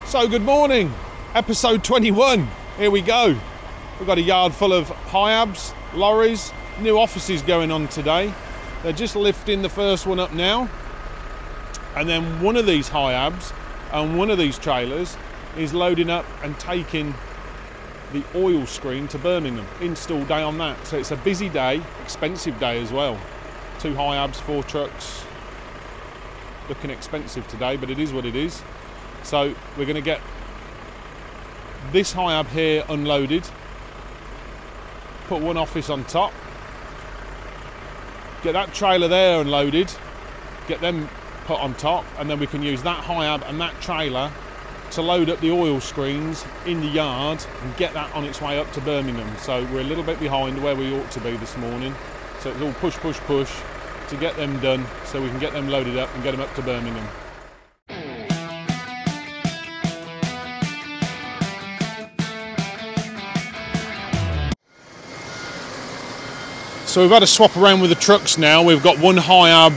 So good morning, episode 21, here we go. We've got a yard full of HIABs, lorries, new offices going on today. They're just lifting the first one up now. And then one of these HIABs and one of these trailers is loading up and taking the oil screen to Birmingham. Install day on that. So it's a busy day, expensive day as well. 2 HIABs, 4 trucks. Looking expensive today, but it is what it is. So we're going to get this HIAB here unloaded, put one office on top, get that trailer there unloaded, get them put on top, and then we can use that HIAB and that trailer to load up the oil screens in the yard and get that on its way up to Birmingham. So we're a little bit behind where we ought to be this morning. So it's all push, push, push to get them done so we can get them loaded up and get them up to Birmingham. So we've had a swap around with the trucks now. We've got one HIAB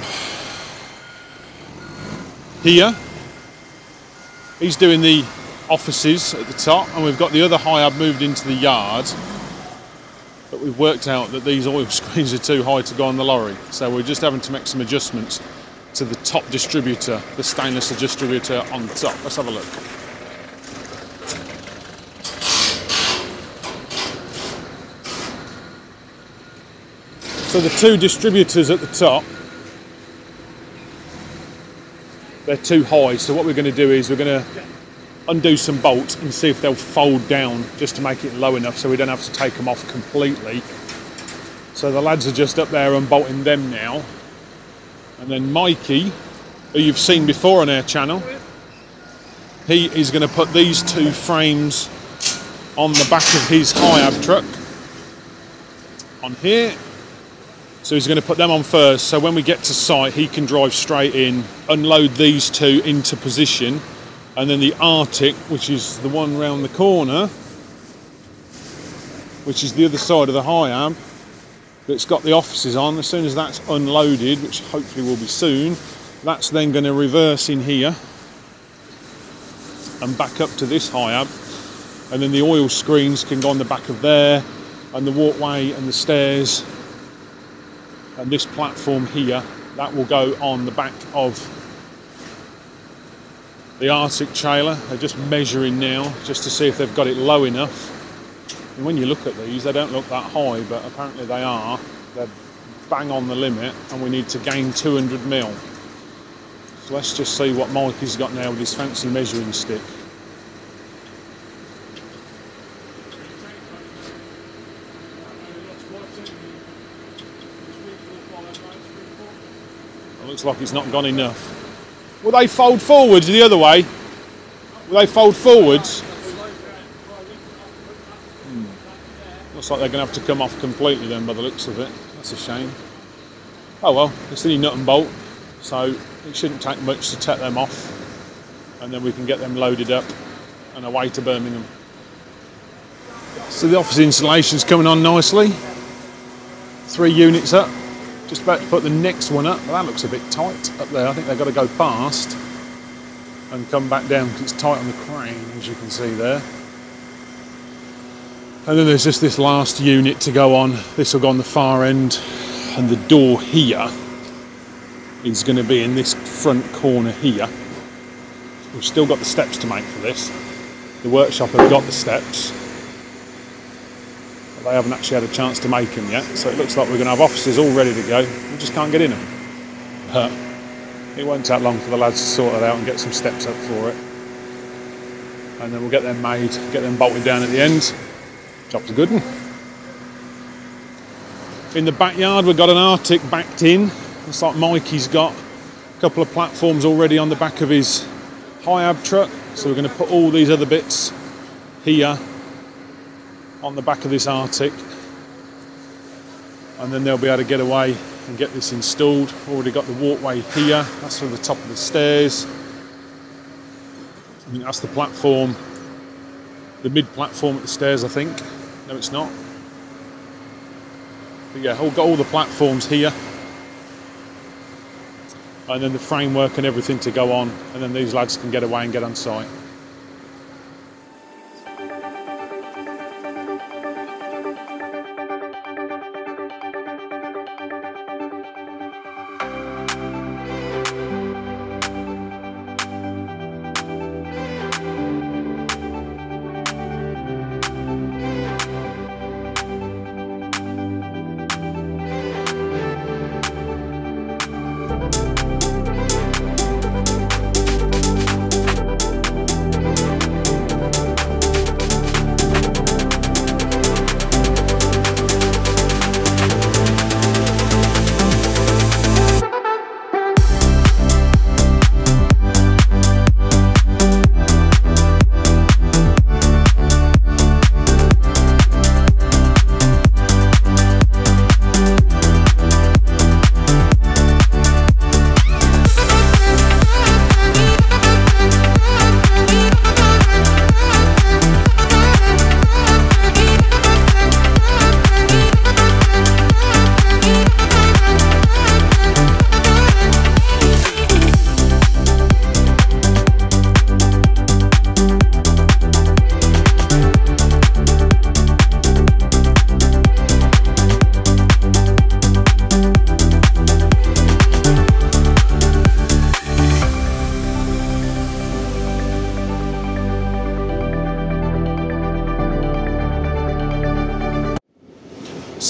here. He's doing the offices at the top, and we've got the other HIAB moved into the yard. But we've worked out that these oil screens are too high to go on the lorry. So we're just having to make some adjustments to the top distributor, the stainless distributor on the top. Let's have a look. So the 2 distributors at the top, they're too high. So what we're going to do is we're going to undo some bolts and see if they'll fold down just to make it low enough so we don't have to take them off completely. So the lads are just up there unbolting them now. And then Mikey, who you've seen before on our channel, he is going to put these 2 frames on the back of his HIAB truck on here. So he's going to put them on first, so when we get to site he can drive straight in, unload these 2 into position, and then the Arctic, which is the one round the corner, which is the other side of the HIAB that's got the offices on, as soon as that's unloaded, which hopefully will be soon, that's then going to reverse in here and back up to this HIAB, and then the oil screens can go on the back of there, and the walkway and the stairs and this platform here, that will go on the back of the Arctic trailer. They're just measuring now just to see if they've got it low enough. And when you look at these, they don't look that high, but apparently they are. They're bang on the limit, and we need to gain 200 mil. So let's just see what Mikey's got now with his fancy measuring stick. Looks like it's not gone enough. Will they fold forwards the other way? Will they fold forwards? Looks like they're going to have to come off completely then by the looks of it. That's a shame. Oh well, it's only nut and bolt, so it shouldn't take much to take them off. And then we can get them loaded up and away to Birmingham. So the office installation's coming on nicely. 3 units up. Just about to put the next one up, but that looks a bit tight up there. I think they've got to go past and come back down because it's tight on the crane, as you can see there. And then there's just this last unit to go on. This will go on the far end, and the door here is going to be in this front corner here. We've still got the steps to make for this. The workshop have got the steps. They haven't actually had a chance to make them yet, so it looks like we're going to have offices all ready to go. We just can't get in them. But it won't take long for the lads to sort it out and get some steps up for it. And then we'll get them made, get them bolted down at the end. Job's a good one. In the backyard we've got an Arctic backed in. Looks like Mikey's got a couple of platforms already on the back of his HIAB truck. So we're going to put all these other bits here on the back of this Arctic, and then they'll be able to get away and get this installed. Already got the walkway here, that's for the top of the stairs. I think that's the platform, the mid platform at the stairs, I think. No, it's not. But yeah, got all the platforms here, and then the framework and everything to go on, and then these lads can get away and get on site.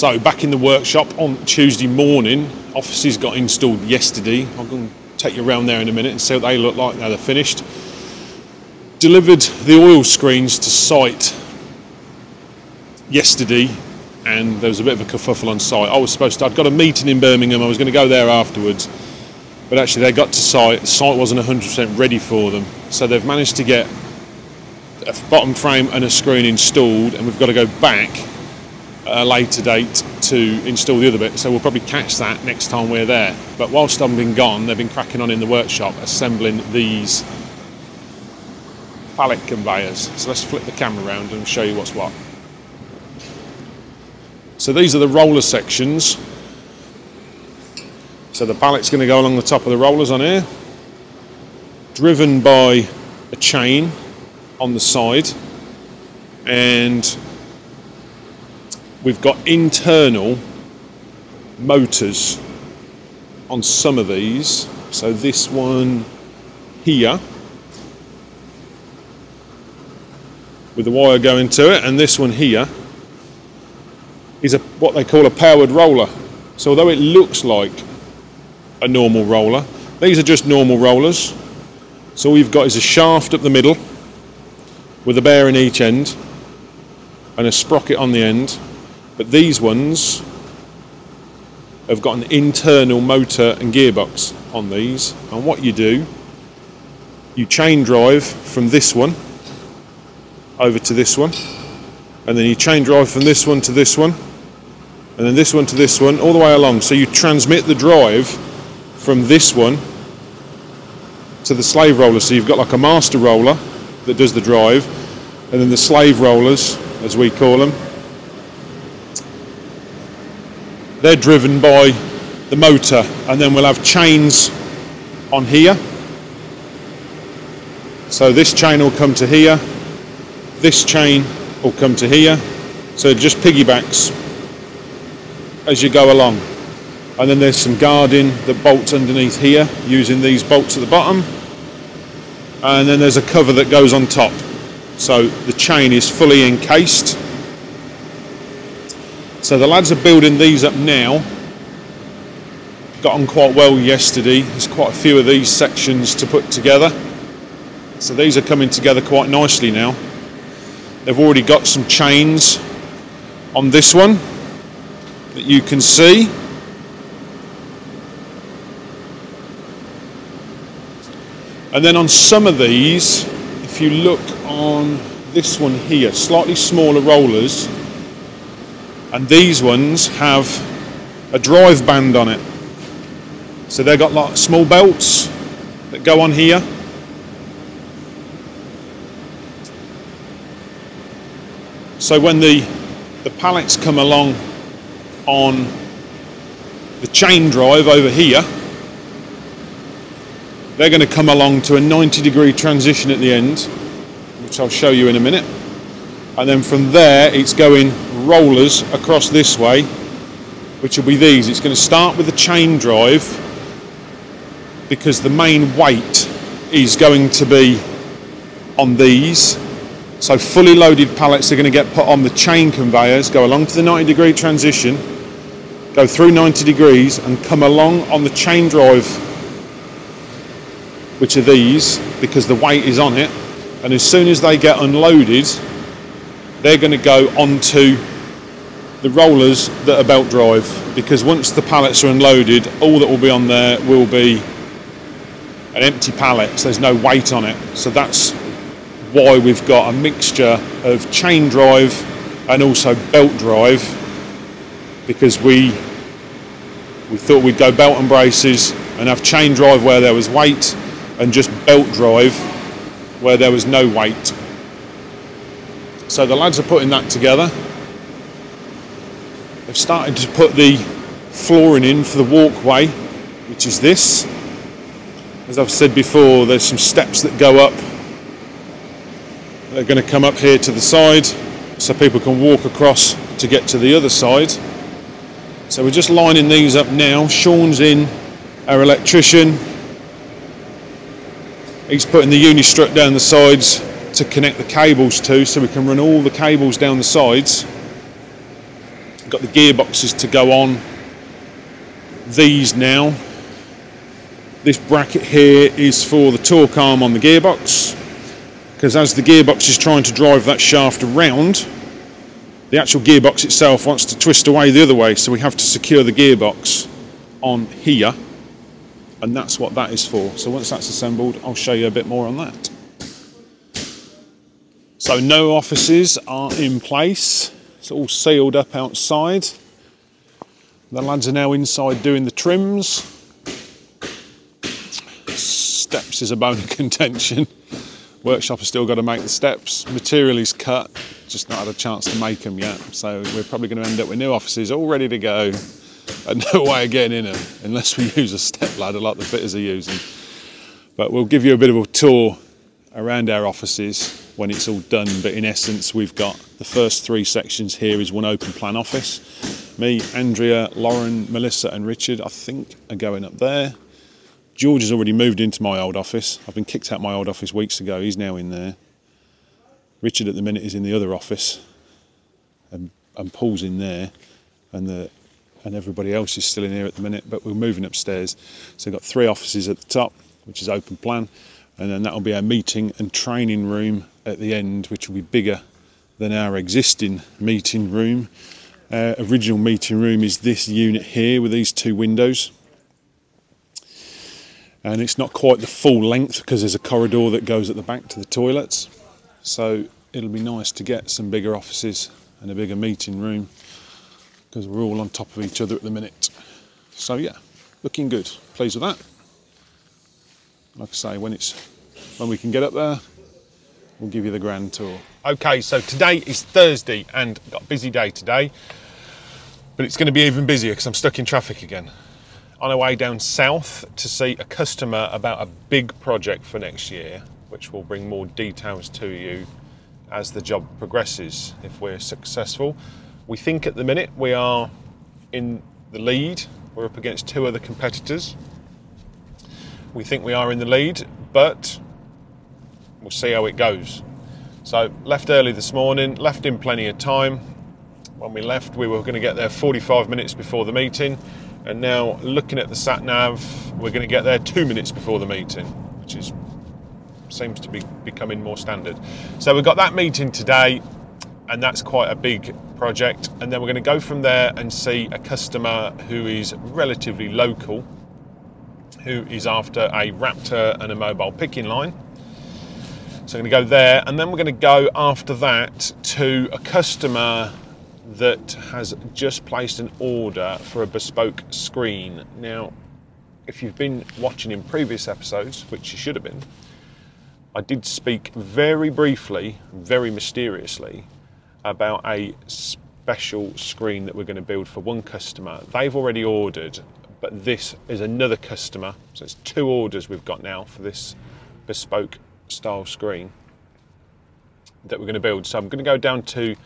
So back in the workshop on Tuesday morning, offices got installed yesterday. I'm going to take you around there in a minute and see what they look like now they're finished. Delivered the oil screens to site yesterday, and there was a bit of a kerfuffle on site. I'd got a meeting in Birmingham, I was going to go there afterwards, but actually they got to site, the site wasn't 100% ready for them. So they've managed to get a bottom frame and a screen installed, and we've got to go back at a later date to install the other bit, so we'll probably catch that next time we're there. But whilst I've been gone, they've been cracking on in the workshop assembling these pallet conveyors. So let's flip the camera around and show you what's what. So these are the roller sections. So the pallet's going to go along the top of the rollers on here, driven by a chain on the side, and we've got internal motors on some of these. So this one here with the wire going to it, and this one here is what they call a powered roller. So although it looks like a normal roller, these are just normal rollers. So all you've got is a shaft up the middle with a bearing each end and a sprocket on the end. But these ones have got an internal motor and gearbox on these, and what you do, you chain drive from this one over to this one, and then you chain drive from this one to this one, and then this one to this one, all the way along. So you transmit the drive from this one to the slave roller. So you've got like a master roller that does the drive, and then the slave rollers, as we call them, they're driven by the motor, and then we'll have chains on here. So this chain will come to here, this chain will come to here, so it just piggybacks as you go along. And then there's some guarding that bolts underneath here using these bolts at the bottom, and then there's a cover that goes on top, so the chain is fully encased. So the lads are building these up now. Got on quite well yesterday. There's quite a few of these sections to put together, so these are coming together quite nicely now. They've already got some chains on this one that you can see. And then on some of these, if you look on this one here, slightly smaller rollers, and these ones have a drive band on it. So they've got like small belts that go on here. So when the pallets come along on the chain drive over here, they're going to come along to a 90-degree transition at the end, which I'll show you in a minute. And then from there, it's going rollers across this way, which will be these. It's going to start with the chain drive, because the main weight is going to be on these. So fully loaded pallets are going to get put on the chain conveyors, go along to the 90-degree transition, go through 90 degrees and come along on the chain drive, which are these, because the weight is on it. And as soon as they get unloaded, they're going to go onto the rollers that are belt drive, because once the pallets are unloaded, all that will be on there will be an empty pallet, so there's no weight on it. So that's why we've got a mixture of chain drive and also belt drive, because we thought we'd go belt and braces and have chain drive where there was weight, and just belt drive where there was no weight. So the lads are putting that together. They've started to put the flooring in for the walkway, which is this. As I've said before, there's some steps that go up. They're going to come up here to the side so people can walk across to get to the other side. So we're just lining these up now. Sean's in, our electrician. He's putting the uni-strut down the sides to connect the cables to, so we can run all the cables down the sides. got the gearboxes to go on these now. This bracket here is for the torque arm on the gearbox, because as the gearbox is trying to drive that shaft around, the actual gearbox itself wants to twist away the other way, so we have to secure the gearbox on here, and that's what that is for. So once that's assembled, I'll show you a bit more on that. So no offices are in place. It's all sealed up outside. The lads are now inside doing the trims. Steps is a bone of contention. Workshop has still got to make the steps. Material is cut, just not had a chance to make them yet. So we're probably going to end up with new offices all ready to go, and no way of getting in them unless we use a step ladder like the fitters are using. But we'll give you a bit of a tour around our offices when it's all done. But in essence, we've got the first 3 sections here is one open plan office. Me, Andrea, Lauren, Melissa and Richard, I think, are going up there. George has already moved into my old office. I've been kicked out my old office weeks ago. He's now in there. Richard at the minute is in the other office, and Paul's in there, and everybody else is still in here at the minute, but we're moving upstairs. So we've got 3 offices at the top, which is open plan, and then that'll be our meeting and training room at the end, which will be bigger than our existing meeting room. Original meeting room is this unit here with these 2 windows. And it's not quite the full length because there's a corridor that goes at the back to the toilets. So it'll be nice to get some bigger offices and a bigger meeting room, because we're all on top of each other at the minute. So yeah, looking good. Pleased with that. Like I say, when we can get up there, we'll give you the grand tour. Okay, so today is Thursday and got a busy day today, but it's going to be even busier because I'm stuck in traffic again. On our way down south to see a customer about a big project for next year, which will bring more details to you as the job progresses if we're successful. We think at the minute we are in the lead. We're up against 2 other competitors. We think we are in the lead, but we'll see how it goes. So left early this morning, left in plenty of time. When we left, we were going to get there 45 minutes before the meeting. And now, looking at the sat-nav, we're going to get there 2 minutes before the meeting, which seems to be becoming more standard. So we've got that meeting today, and that's quite a big project. And then we're going to go from there and see a customer who is relatively local, who is after a Raptor and a mobile picking line. So I'm going to go there, and then we're going to go after that to a customer that has just placed an order for a bespoke screen. Now, if you've been watching in previous episodes, which you should have been, I did speak very briefly, very mysteriously, about a special screen that we're going to build for one customer. They've already ordered, but this is another customer. So it's 2 orders we've got now for this bespoke style screen that we're going to build. So I'm going to go down to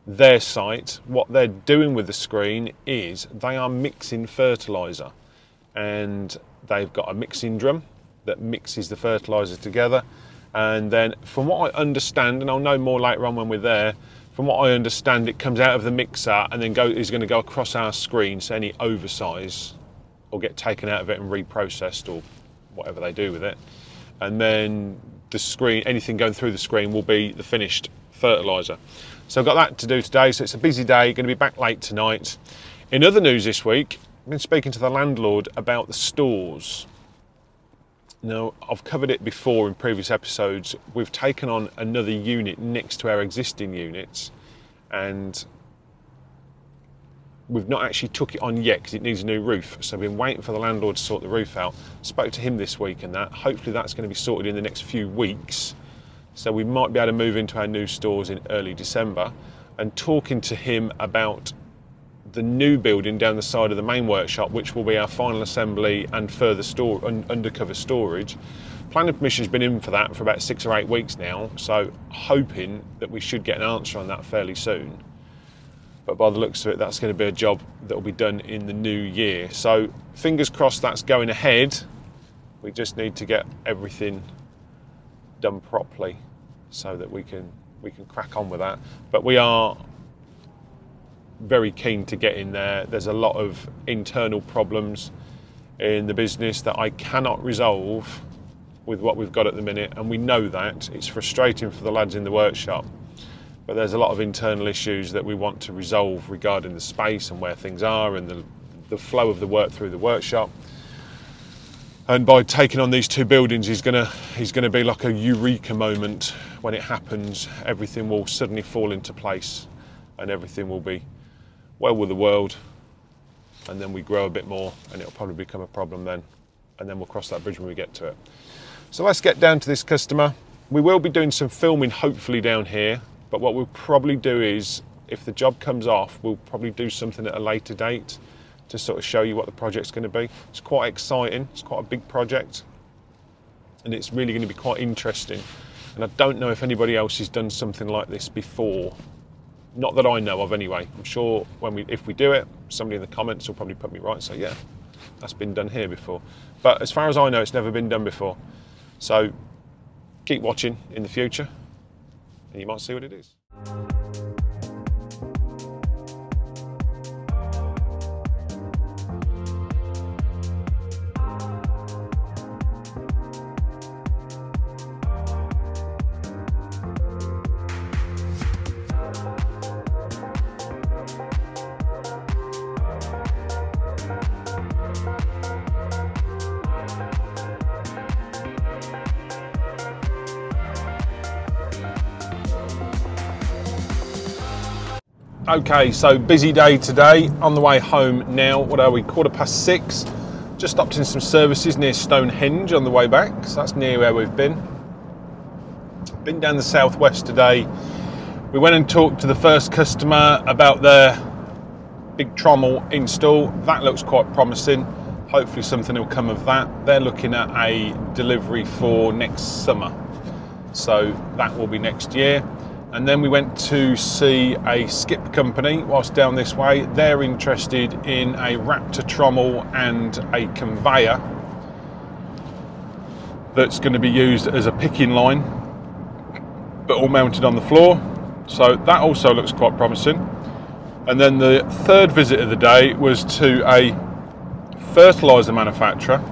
their site. What they're doing with the screen is they are mixing fertilizer, and they've got a mixing drum that mixes the fertilizer together, and then from what I understand, and I'll know more later on when we're there, from what I understand, it comes out of the mixer and then is going to go across our screen, so any oversize will get taken out of it and reprocessed or whatever they do with it, and then the screen, anything going through the screen will be the finished fertilizer. So I've got that to do today, so it's a busy day, going to be back late tonight. In other news this week, I've been speaking to the landlord about the stores. Now, I've covered it before in previous episodes. We've taken on another unit next to our existing units, and we've not actually took it on yet because it needs a new roof. So I've been waiting for the landlord to sort the roof out. Spoke to him this week and that. Hopefully that's going to be sorted in the next few weeks. So we might be able to move into our new stores in early December. And talking to him about the new building down the side of the main workshop, which will be our final assembly and further undercover storage. Planning permission has been in for that for about 6 or 8 weeks now. So hoping that we should get an answer on that fairly soon. But by the looks of it, that's going to be a job that will be done in the new year. So fingers crossed that's going ahead. We just need to get everything done properly so that we can crack on with that. But we are very keen to get in there. There's a lot of internal problems in the business that I cannot resolve with what we've got at the minute, and we know that. It's frustrating for the lads in the workshop, but there's a lot of internal issues that we want to resolve regarding the space and where things are and the flow of the work through the workshop. And by taking on these two buildings, he's gonna be like a eureka moment. When it happens, everything will suddenly fall into place and everything will be well with the world. And then we grow a bit more and it'll probably become a problem then. And then we'll cross that bridge when we get to it. So let's get down to this customer. We will be doing some filming hopefully down here, but what we'll probably do is, if the job comes off, we'll probably do something at a later date to sort of show you what the project's going to be. It's quite exciting, it's quite a big project, and it's really going to be quite interesting. And I don't know if anybody else has done something like this before. Not that I know of anyway. I'm sure if we do it, somebody in the comments will probably put me right and say, yeah, that's been done here before. But as far as I know, it's never been done before. So keep watching in the future and you might see what it is. Okay, so busy day today, on the way home now. What are we, 6:15? Just stopped in some services near Stonehenge on the way back, so that's near where we've been. Been down the southwest today. We went and talked to the first customer about their big trommel install. That looks quite promising. Hopefully something will come of that. They're looking at a delivery for next summer, so that will be next year. And then we went to see a skip company whilst down this way. They're interested in a Raptor trommel and a conveyor that's going to be used as a picking line, but all mounted on the floor. So that also looks quite promising. And then the third visit of the day was to a fertiliser manufacturer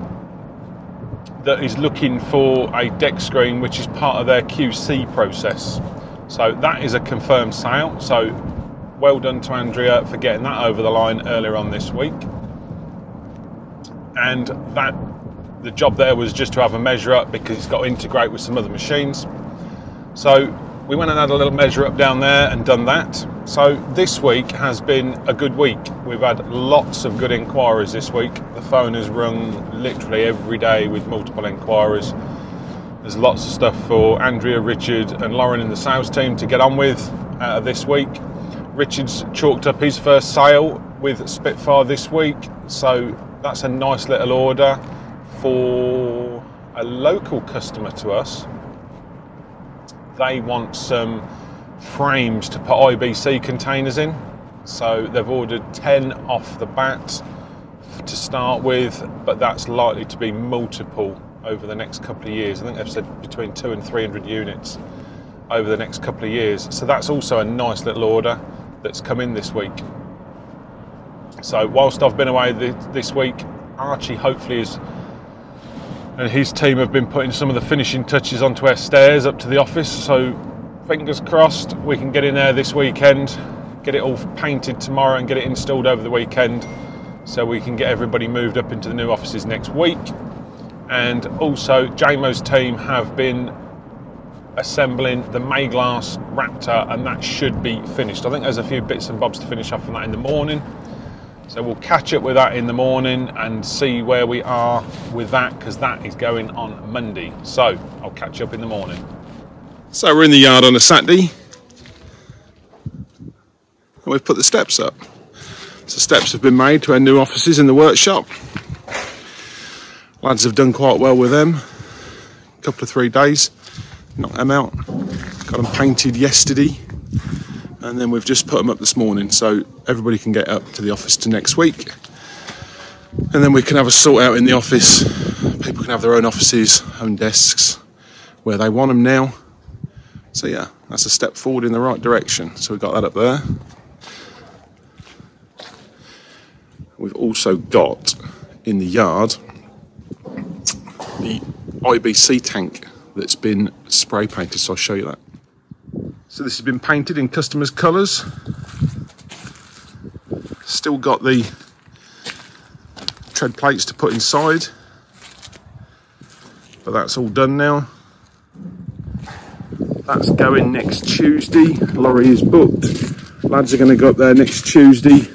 that is looking for a deck screen, which is part of their QC process. So that is a confirmed sale. So well done to Andrea for getting that over the line earlier on this week. And the job there was just to have a measure up because it's got to integrate with some other machines. So we went and had a little measure up down there and done that. So this week has been a good week. We've had lots of good inquiries this week. The phone has rung literally every day with multiple inquiries. There's lots of stuff for Andrea, Richard and Lauren in the sales team to get on with this week. Richard's chalked up his first sale with Spitfire this week, so that's a nice little order for a local customer to us. They want some frames to put IBC containers in, so they've ordered 10 off the bat to start with, but that's likely to be multiple over the next couple of years. I think they've said between 200 and 300 units over the next couple of years. So that's also a nice little order that's come in this week. So whilst I've been away this week, Archie hopefully and his team have been putting some of the finishing touches onto our stairs up to the office. So fingers crossed we can get in there this weekend, get it all painted tomorrow and get it installed over the weekend so we can get everybody moved up into the new offices next week. And also JMO's team have been assembling the Mayglass Raptor and that should be finished. I think there's a few bits and bobs to finish off on that in the morning. So we'll catch up with that in the morning and see where we are with that, because that is going on Monday. So I'll catch up in the morning. So we're in the yard on a Saturday and we've put the steps up. So steps have been made to our new offices in the workshop. Lads have done quite well with them. A couple of 3 days, knocked them out. Got them painted yesterday, and then we've just put them up this morning, so everybody can get up to the office to next week. And then we can have a sort out in the office. People can have their own offices, own desks, where they want them now. So yeah, that's a step forward in the right direction. So we've got that up there. also got in the yard the IBC tank that's been spray painted, so I'll show you that. So this has been painted in customers' colours. Still got the tread plates to put inside, but that's all done now. That's going next Tuesday. Lorry is booked. Lads are going to go up there next Tuesday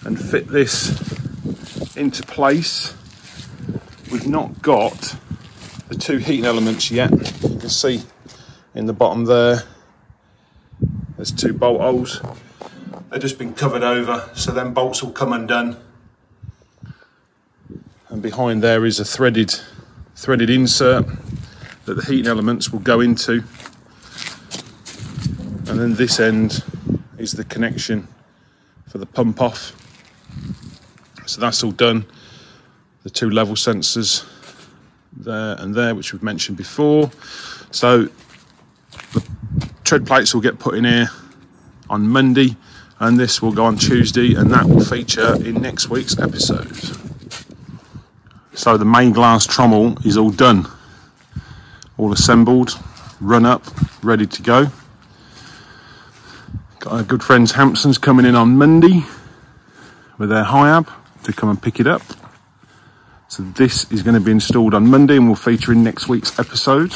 and fit this into place. We've not got the two heating elements yet. You can see in the bottom there's two bolt holes. They've just been covered over, so then bolts will come undone. And behind there is a threaded insert that the heating elements will go into. And then this end is the connection for the pump off. So that's all done. The two level sensors there and there, which we've mentioned before. So the tread plates will get put in here on Monday, and this will go on Tuesday, and that will feature in next week's episode. So the main glass trommel is all done, all assembled, run up, ready to go. Got our good friends Hampson's coming in on Monday with their HIAB to come and pick it up. So this is going to be installed on Monday and will feature in next week's episode.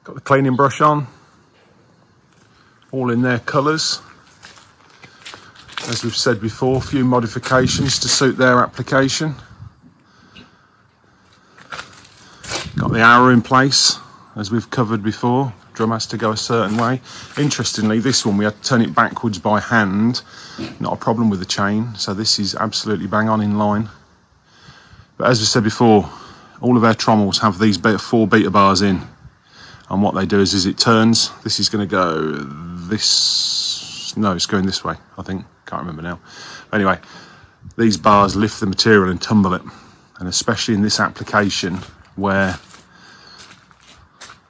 Got the cleaning brush on, all in their colours. As we've said before, a few modifications to suit their application. Got the arrow in place, as we've covered before. Drum has to go a certain way. Interestingly, this one we had to turn it backwards by hand. Not a problem with the chain, so this is absolutely bang on in line. But as we said before, all of our trommels have these 4 beta bars in. And what they do is it turns. This is going to go this... No, it's going this way, I think. Can't remember now. Anyway, these bars lift the material and tumble it. And especially in this application where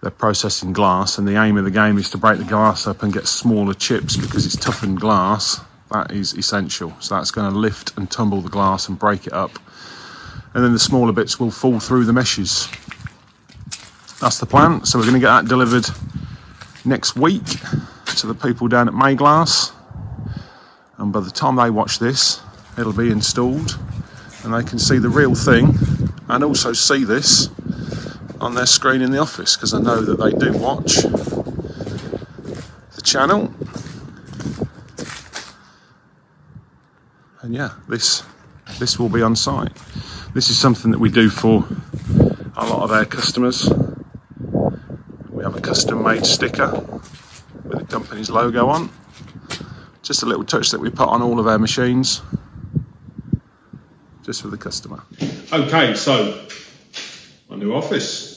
they're processing glass, and the aim of the game is to break the glass up and get smaller chips because it's toughened glass. That is essential. So that's going to lift and tumble the glass and break it up. And then the smaller bits will fall through the meshes. That's the plan. So we're going to get that delivered next week to the people down at Mayglass. And by the time they watch this, it'll be installed and they can see the real thing and also see this on their screen in the office, because I know that they do watch the channel. And yeah, this will be on site. This is something that we do for a lot of our customers. We have a custom made sticker with the company's logo on. Just a little touch that we put on all of our machines, just for the customer. Okay, so my new office.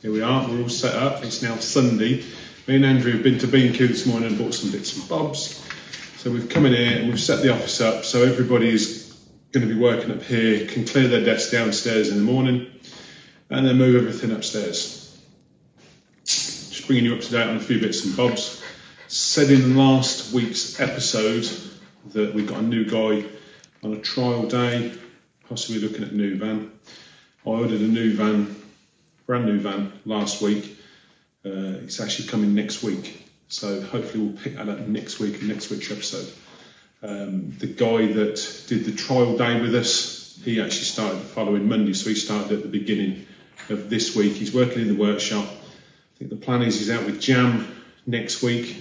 Here we are, we're all set up. It's now Sunday. Me and Andrew have been to B&Q this morning and bought some bits and bobs. So we've come in here and we've set the office up so everybody is going to be working up here, can clear their desk downstairs in the morning and then move everything upstairs. Just bringing you up to date on a few bits and bobs. Said in last week's episode that we've got a new guy on a trial day, possibly looking at a new van. I ordered a new van, brand new van last week. It's actually coming next week, so hopefully we'll pick that up next week in next week's episode. The guy that did the trial day with us, he actually started the following Monday, so he started at the beginning of this week. He's working in the workshop. I think the plan is he's out with Jam next week,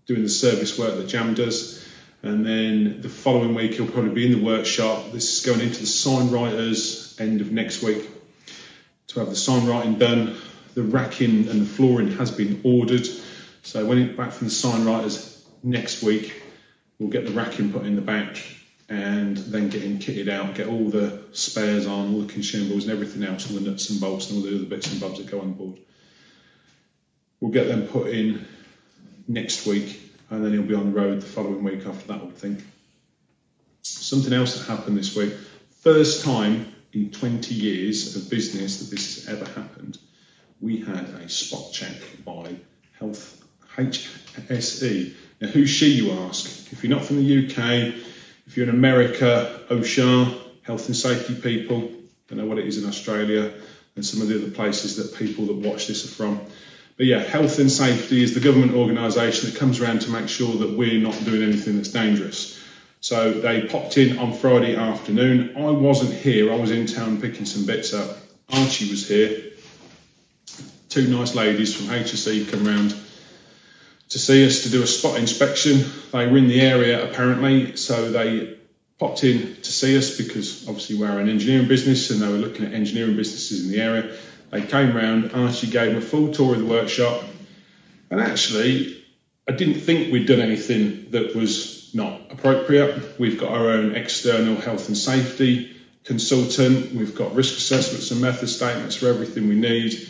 doing the service work that Jam does. And then the following week he'll probably be in the workshop. This is going into the sign writers end of next week to have the sign writing done. The racking and the flooring has been ordered. So when it's back from the sign writers next week, we'll get the racking put in the back and then get him kitted out, get all the spares on, all the consumables and everything else, all the nuts and bolts and all the other bits and bobs that go on board. We'll get them put in next week, and then he'll be on the road the following week after that, I would think. Something else that happened this week, first time in 20 years of business that this has ever happened, we had a spot check by HSE. Now, who's she, you ask? If you're not from the UK, if you're in America, OSHA, health and safety people, don't know what it is in Australia, and some of the other places that people that watch this are from. But yeah, health and safety is the government organisation that comes around to make sure that we're not doing anything that's dangerous. So they popped in on Friday afternoon. I wasn't here, I was in town picking some bits up. Archie was here. Two nice ladies from HSE come round to see us to do a spot inspection. They were in the area apparently, so they popped in to see us because obviously we're an engineering business and they were looking at engineering businesses in the area. They came round, Archie gave them a full tour of the workshop, and actually I didn't think we'd done anything that was not appropriate. We've got our own external health and safety consultant, we've got risk assessments and method statements for everything we need.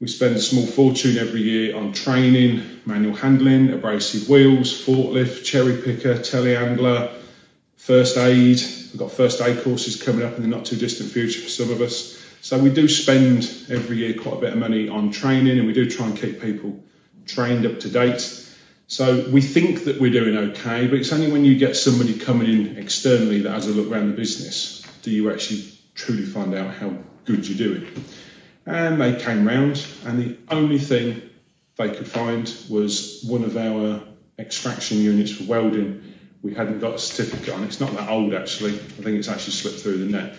We spend a small fortune every year on training, manual handling, abrasive wheels, forklift, cherry picker, telehandler, first aid. We've got first aid courses coming up in the not too distant future for some of us. So we do spend every year quite a bit of money on training, and we do try and keep people trained up to date. So we think that we're doing okay, but it's only when you get somebody coming in externally that has a look around the business do you actually truly find out how good you're doing. And they came round, and the only thing they could find was one of our extraction units for welding. We hadn't got a certificate on. It's not that old actually. I think it's actually slipped through the net.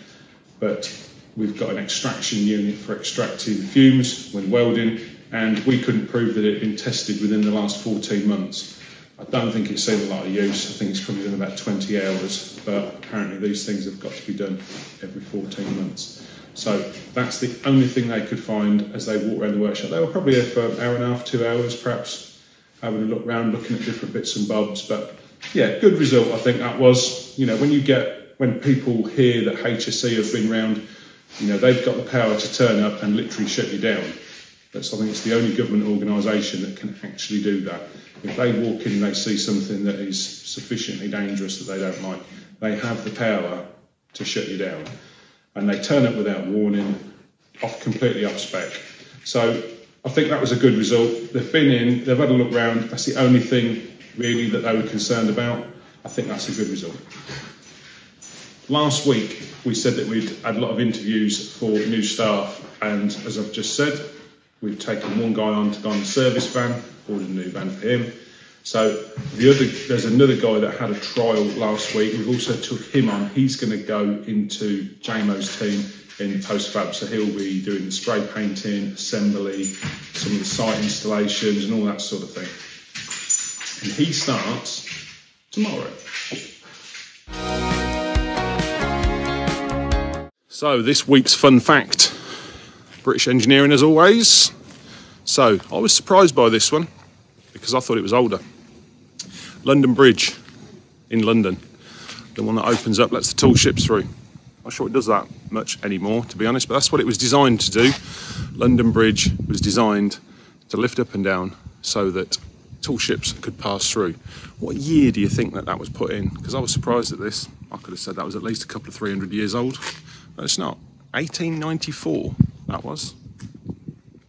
But we've got an extraction unit for extracting fumes when welding, and we couldn't prove that it had been tested within the last 14 months. I don't think it's seen a lot of use. I think it's probably done about 20 hours, but apparently these things have got to be done every 14 months. So that's the only thing they could find as they walked around the workshop. They were probably here for an hour and a half, 2 hours perhaps, having a look around, looking at different bits and bobs. But yeah, good result I think that was. You know, when people hear that HSE have been round, you know, they've got the power to turn up and literally shut you down. I think it's the only government organisation that can actually do that. If they walk in and they see something that is sufficiently dangerous that they don't like, they have the power to shut you down. And they turn up without warning, completely off spec. So I think that was a good result. They've been in, they've had a look round. That's the only thing really that they were concerned about. I think that's a good result. Last week, we said that we'd had a lot of interviews for new staff, and as I've just said, we've taken one guy on to go on the service van, ordered a new van for him. So there's another guy that had a trial last week. We've also took him on. He's going to go into JMO's team in post-fab, so he'll be doing the spray painting, assembly, some of the site installations and all that sort of thing. And he starts tomorrow. So this week's fun fact, British engineering as always. So I was surprised by this one because I thought it was older. London Bridge in London, the one that opens up, lets the tall ships through. Not sure it does that much anymore, to be honest, but that's what it was designed to do. London Bridge was designed to lift up and down so that tall ships could pass through. What year do you think that was put in? Because I was surprised at this. I could have said that was at least a couple of 300 years old, but it's not. 1894, that was.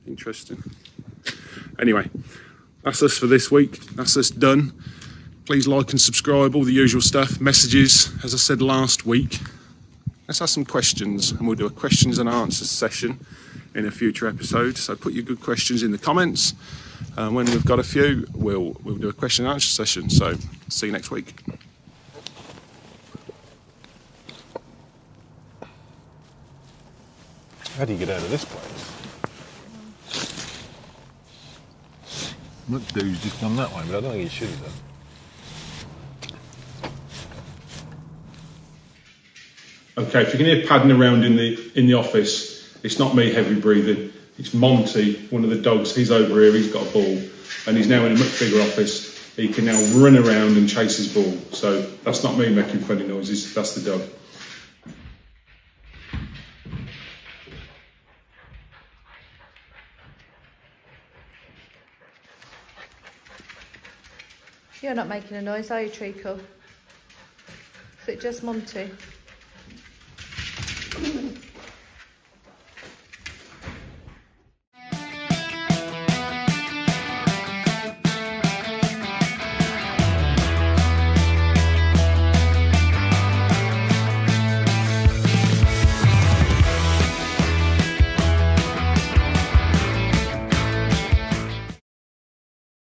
Interesting. Anyway, that's us for this week. That's us done. Please like and subscribe, all the usual stuff, messages, as I said last week. Let's ask some questions, and we'll do a questions and answers session in a future episode. So put your good questions in the comments. When we've got a few, we'll do a question and answer session. So see you next week. How do you get out of this place? Look, dude's just gone that way, but I don't think he should have done. Okay, if you can hear padding around in the office, it's not me heavy breathing. It's Monty, one of the dogs. He's over here. He's got a ball, and he's now in a much bigger office. He can now run around and chase his ball. So that's not me making funny noises. That's the dog. You're not making a noise, are you, Treacle? Is it just Monty?